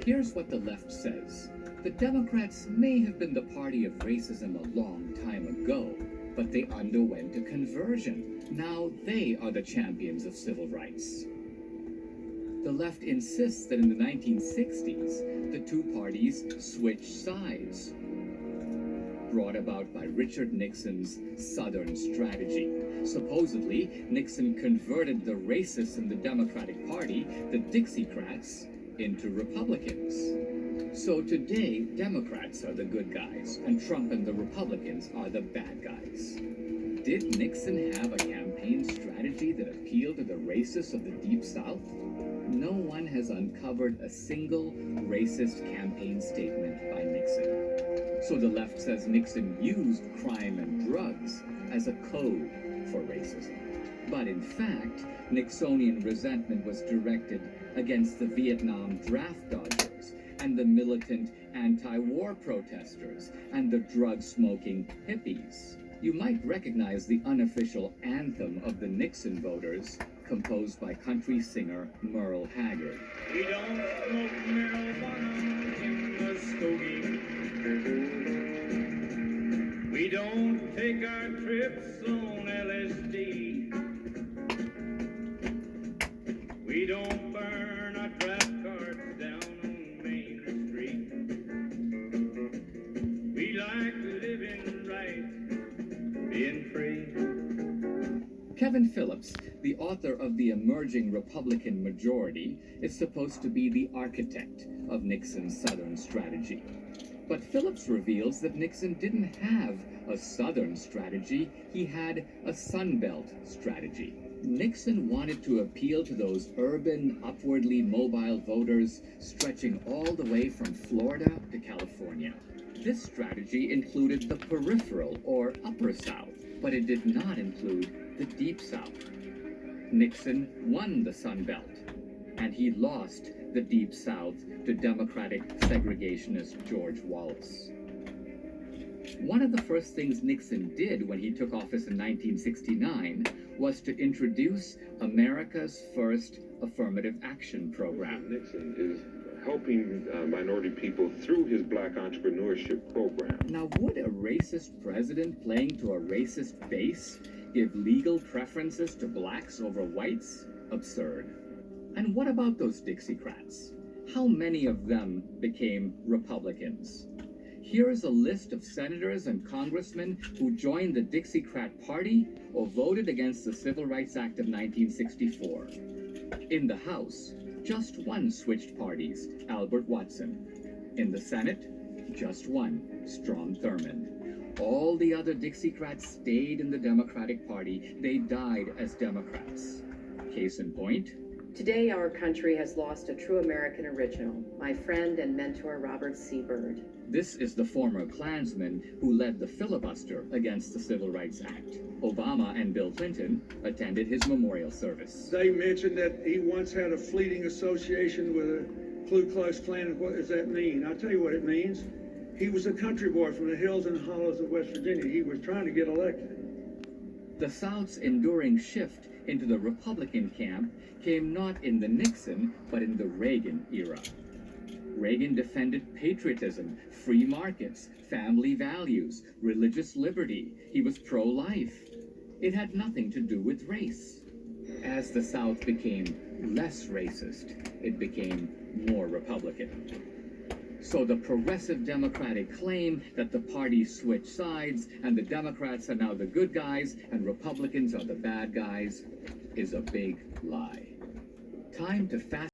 Here's what the left says. The Democrats may have been the party of racism a long time ago, but they underwent a conversion. Now they are the champions of civil rights. The left insists that in the 1960s, the two parties switched sides, brought about by Richard Nixon's Southern strategy. Supposedly, Nixon converted the racists in the Democratic Party, the Dixiecrats, into Republicans. So today, Democrats are the good guys, and Trump and the Republicans are the bad guys. Did Nixon have a campaign strategy that appealed to the racists of the Deep South? No one has uncovered a single racist campaign statement by Nixon. So the left says Nixon used crime and drugs as a code for racism. But in fact, Nixonian resentment was directed against the Vietnam draft dodgers and the militant anti-war protesters and the drug-smoking hippies. You might recognize the unofficial anthem of the Nixon voters, composed by country singer Merle Haggard. We don't smoke marijuana in Muskogee. We don't take our trips on LSD. We don't burn our draft cards down on Main Street. We like living right, being free. Kevin Phillips, the author of The Emerging Republican Majority, is supposed to be the architect of Nixon's Southern strategy. But Phillips reveals that Nixon didn't have a Southern strategy, he had a Sunbelt strategy. Nixon wanted to appeal to those urban, upwardly mobile voters stretching all the way from Florida to California. This strategy included the peripheral or upper South, but it did not include the Deep South. Nixon won the Sun Belt, and he lost the Deep South to Democratic segregationist George Wallace. One of the first things Nixon did when he took office in 1969 was to introduce America's first affirmative action program. Nixon is helping minority people through his black entrepreneurship program. Now, would a racist president playing to a racist base give legal preferences to blacks over whites? Absurd. And what about those Dixiecrats? How many of them became Republicans? Here is a list of senators and congressmen who joined the Dixiecrat Party or voted against the Civil Rights Act of 1964. In the House, just one switched parties, Albert Watson. In the Senate, just one, Strom Thurmond. All the other Dixiecrats stayed in the Democratic Party. They died as Democrats. Case in point, today our country has lost a true American original, my friend and mentor Robert C. Byrd. This is the former Klansman who led the filibuster against the Civil Rights Act. Obama and Bill Clinton attended his memorial service. They mentioned that he once had a fleeting association with a Ku Klux Klan. What does that mean? I'll tell you what it means. He was a country boy from the hills and hollows of West Virginia. He was trying to get elected. The South's enduring shift into the Republican camp came not in the Nixon, but in the Reagan era. Reagan defended patriotism, free markets, family values, religious liberty. He was pro-life. It had nothing to do with race. As the South became less racist, it became more Republican. So the progressive Democratic claim that the party switched sides and the Democrats are now the good guys and Republicans are the bad guys is a big lie. Time to fast